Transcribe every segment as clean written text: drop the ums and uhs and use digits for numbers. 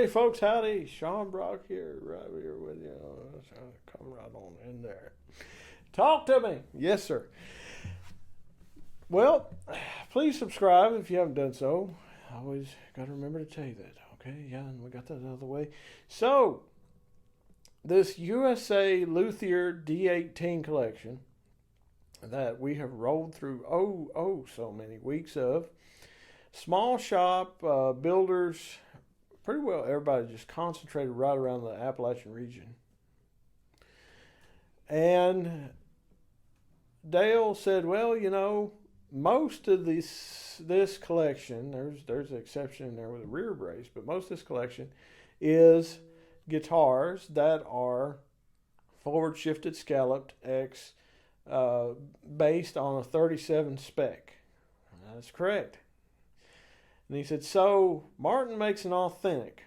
Howdy, folks. Howdy. Sean Brock here, right here with you. Come right on in there. Talk to me. Yes, sir. Well, please subscribe if you haven't done so. I always got to remember to tell you that. Okay, yeah, and we got that out of the way. So, this USA Luthier D-18 collection that we have rolled through so many weeks of. Small shop, builders, pretty well everybody just concentrated right around the Appalachian region. And Dale said, well, you know, most of this collection, there's an exception in there with a rear brace, but most of this collection is guitars that are forward shifted scalloped X based on a 37 spec. That's correct. And he said, so Martin makes an authentic.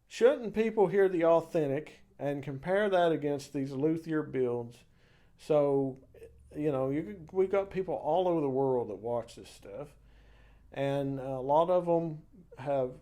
Shouldn't people hear the authentic and compare that against these Luthier builds? So, you know, we've got people all over the world that watch this stuff. And a lot of them have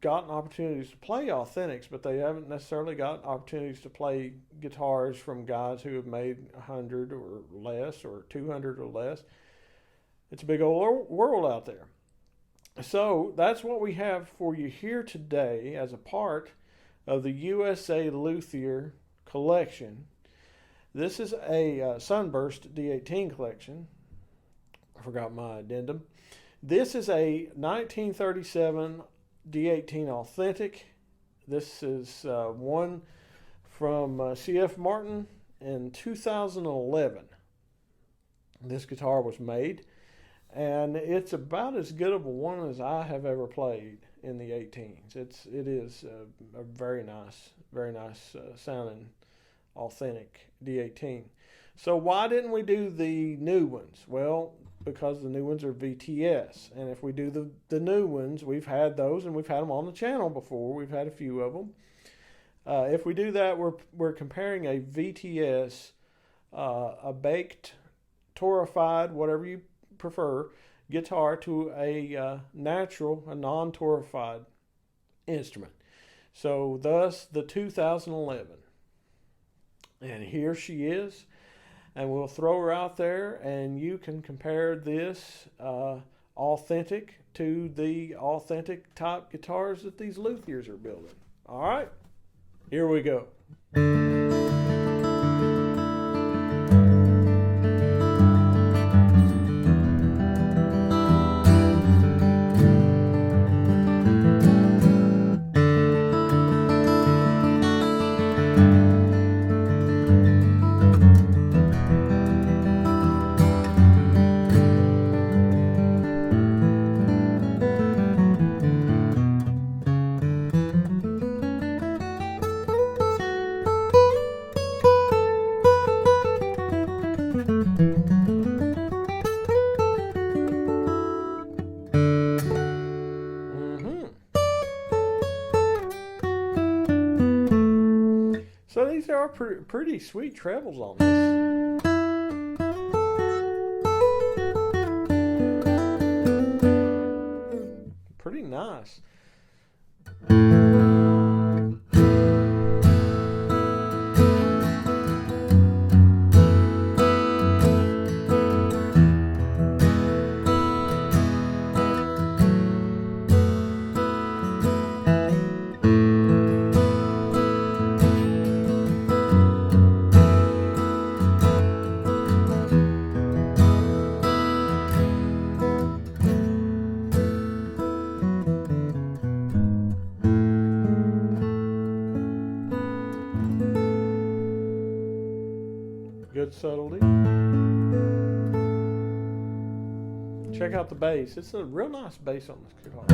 gotten opportunities to play authentics, but they haven't necessarily got opportunities to play guitars from guys who have made 100 or less or 200 or less. It's a big old world out there. So that's what we have for you here today as a part of the USA Luthier collection. This is a Sunburst D-18 collection. I forgot my addendum. This is a 1937 D-18 authentic. This is one from C.F. Martin in 2011. This guitar was made, and it's about as good of a one as I have ever played in the 18s. It is a very nice sounding authentic D-18. So why didn't we do the new ones? Well, because the new ones are VTS, and if we do the new ones, we've had those and we've had them on the channel before. We've had a few of them. If we do that, we're comparing a VTS, a baked, torrefied, whatever you prefer, guitar to a natural, a non-torrefied instrument. So thus the 2011. And here she is. And we'll throw her out there, and you can compare this authentic to the authentic type guitars that these Luthiers are building. All right, here we go. So these are pretty sweet trebles on this. Pretty nice. Good subtlety. Check out the bass. It's a real nice bass on this guitar.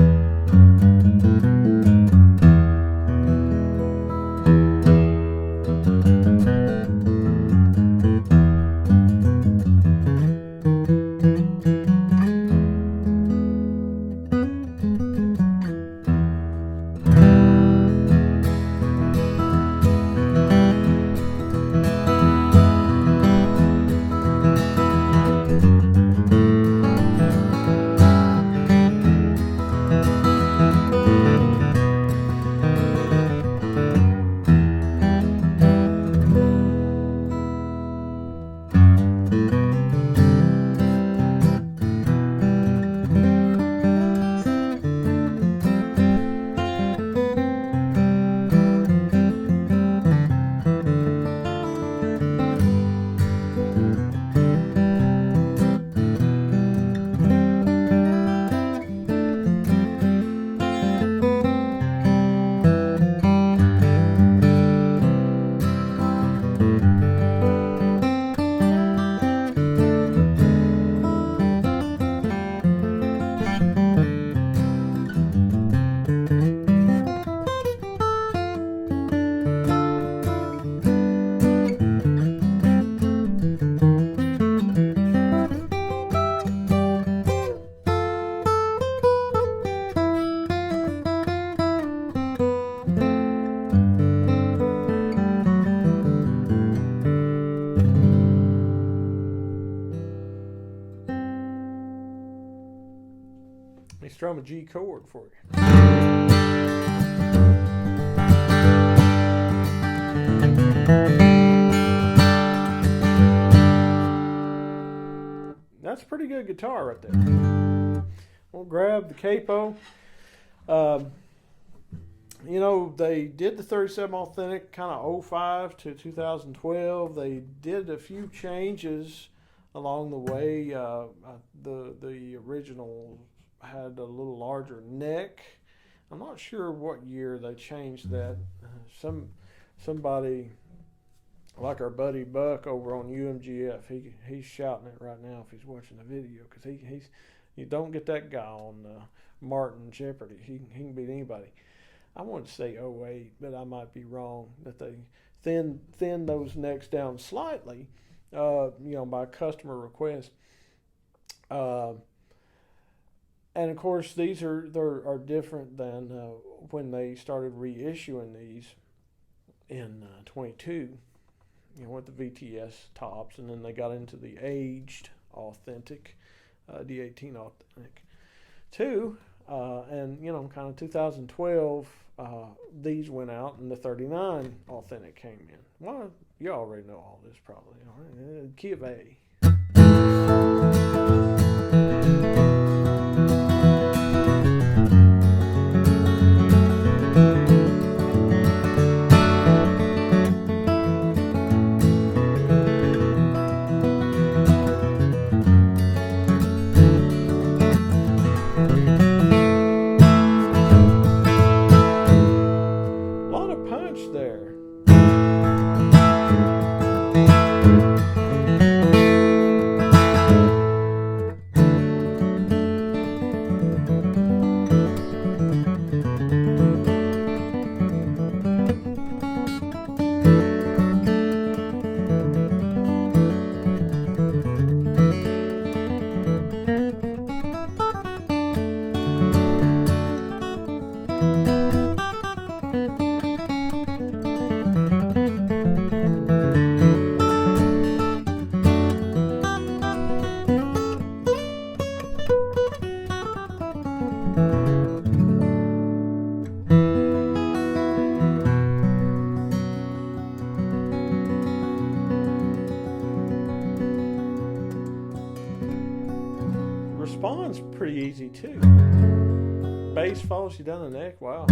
strum a G chord for you. That's a pretty good guitar right there. We'll grab the capo. You know, they did the 37 Authentic kind of 05 to 2012. They did a few changes along the way. The original had a little larger neck. I'm not sure what year they changed that. Somebody like our buddy Buck over on UMGF, he's shouting it right now if he's watching the video, because you don't get that guy on Martin Jeopardy. He can beat anybody. I want to say 08, but I might be wrong, that they thin those necks down slightly, by customer request. And of course, these are different than when they started reissuing these in 22, with the VTS tops, and then they got into the aged authentic, D-18 authentic 2, and kind of 2012. These went out and the 39 authentic came in. Well, you already know all this probably. Key of A. Responds pretty easy too. Bass follows you down the neck. Wow.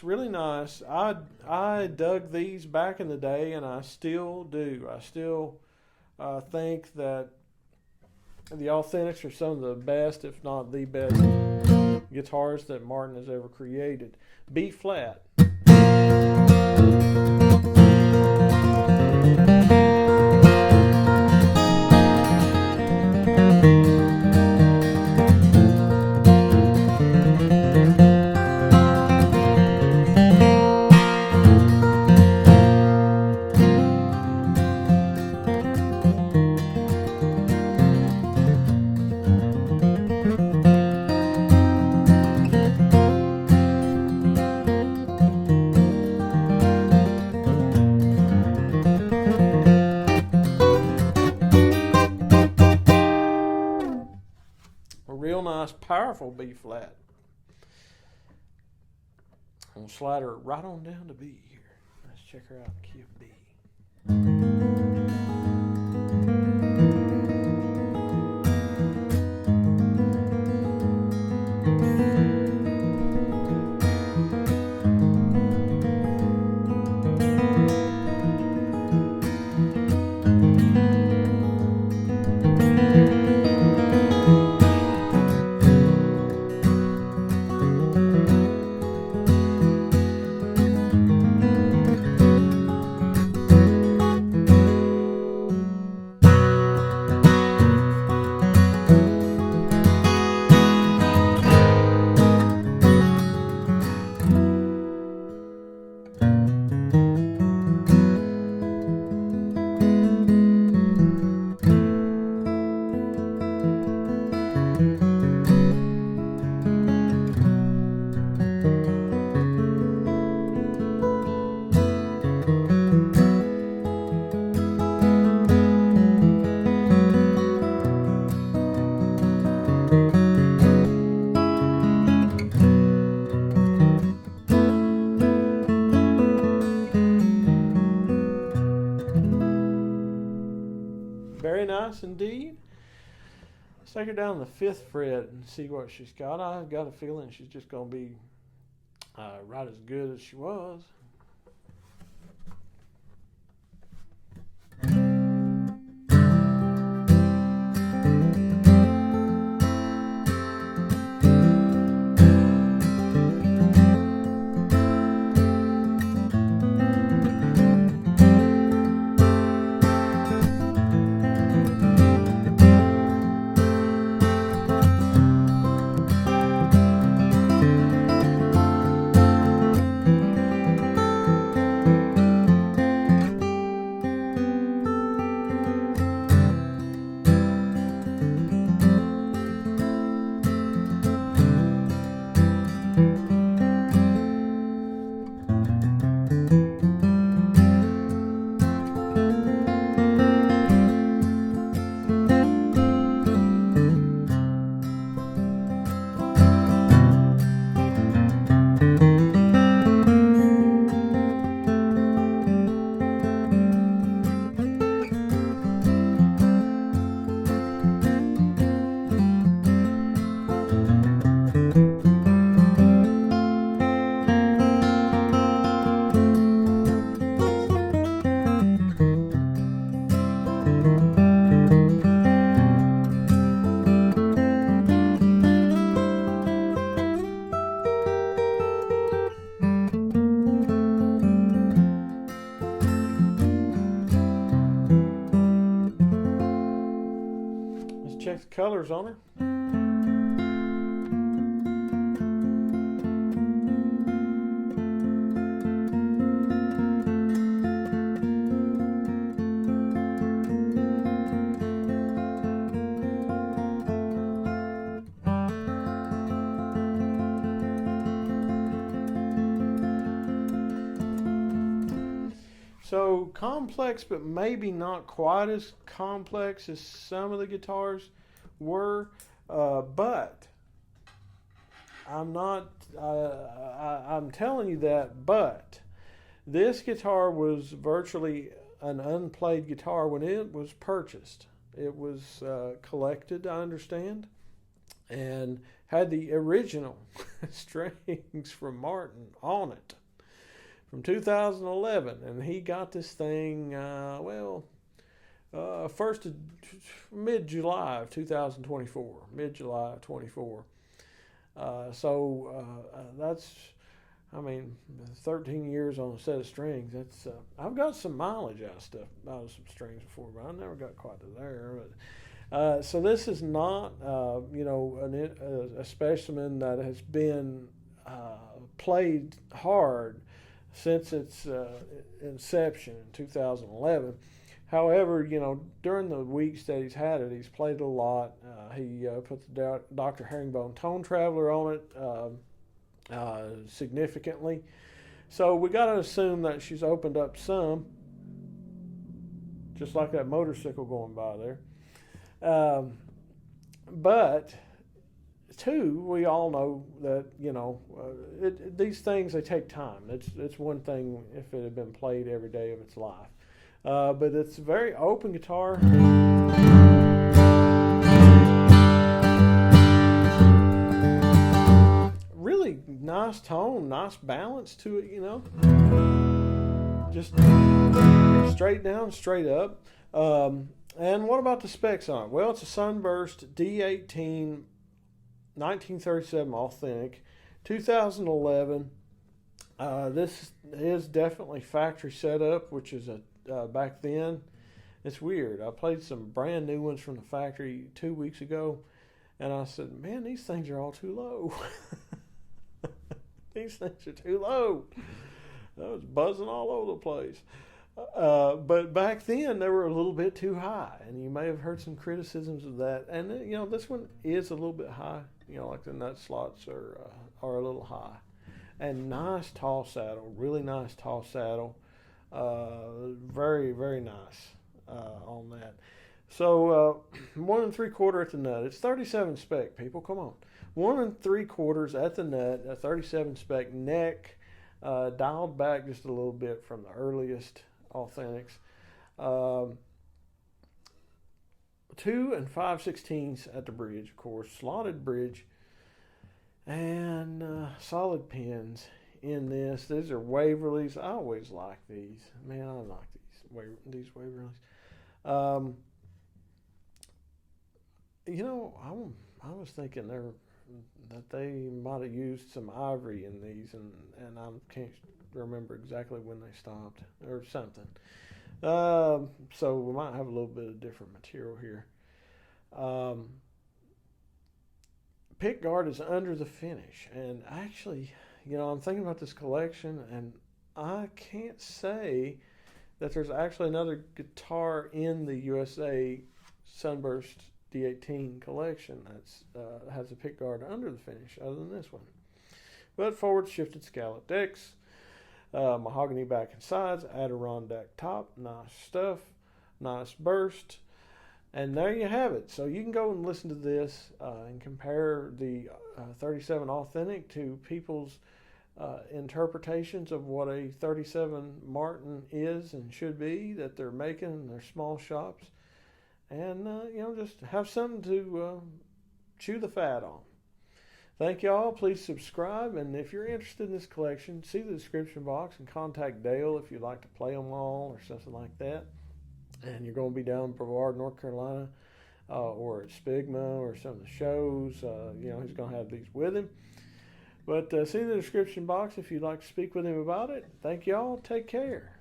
Really nice. I dug these back in the day, and I still do. I still think that the Authentics are some of the best, if not the best, guitars that Martin has ever created. B flat. Real nice, powerful B flat. I'm going to slide her right on down to B here. Let's check her out in key of B. nice indeed. Let's take her down the 5th fret and see what she's got. I've got a feeling she's just going to be right as good as she was. Check the colors on her. So complex, but maybe not quite as complex as some of the guitars were, but I'm not. I'm telling you that. But this guitar was virtually an unplayed guitar when it was purchased. It was collected, I understand, and had the original strings from Martin on it from 2011, and he got this thing first mid-July of 2024, mid-July of 24. That's, 13 years on a set of strings. That's I've got some mileage out of some strings before, but I never got quite to there. But so this is not a specimen that has been played hard since its inception in 2011. However, during the weeks that he's had it, he's played it a lot. He put the Dr. Herringbone Tone Traveler on it significantly. So we got to assume that she's opened up some, just like that motorcycle going by there. But two, we all know that these things, they take time. It's one thing if it had been played every day of its life, but it's a very open guitar. Really nice tone, nice balance to it. Just straight down, straight up. And what about the specs on it? Well, it's a Sunburst D-18 1937 authentic, 2011. This is definitely factory setup, which is back then. It's weird. I played some brand new ones from the factory 2 weeks ago, and I said, man, these things are all too low. These things are too low. I was buzzing all over the place. But back then they were a little bit too high, and you may have heard some criticisms of that. And this one is a little bit high. Like the nut slots are a little high. And nice tall saddle, really nice tall saddle. Very, very nice on that. So 1 3/4 at the nut. It's 37 spec, people. Come on, 1 3/4 at the nut. A 37 spec neck, dialed back just a little bit from the earliest authentics. 2 and 5/16 at the bridge, of course, slotted bridge, and solid pins in this. These are Waverleys. I always like these. Man, I like these Waverleys. You know, I was thinking that they might have used some ivory in these, and I can't remember exactly when they stopped or something. So we might have a little bit of different material here. Pick guard is under the finish, and actually, you know, I'm thinking about this collection, and I can't say that there's actually another guitar in the USA Sunburst D-18 collection that's has a pick guard under the finish other than this one. But forward shifted scallop decks, mahogany back and sides, Adirondack top, nice stuff, nice burst. And there you have it. So you can go and listen to this and compare the 37 Authentic to people's interpretations of what a 37 Martin is and should be that they're making in their small shops. And, you know, just have something to chew the fat on. Thank y'all. Please subscribe. And if you're interested in this collection, see the description box and contact Dale if you'd like to play them all or something like that. And you're going to be down in Brevard, North Carolina, or at Spigma or some of the shows. You know, he's going to have these with him. But see the description box if you'd like to speak with him about it. Thank y'all. Take care.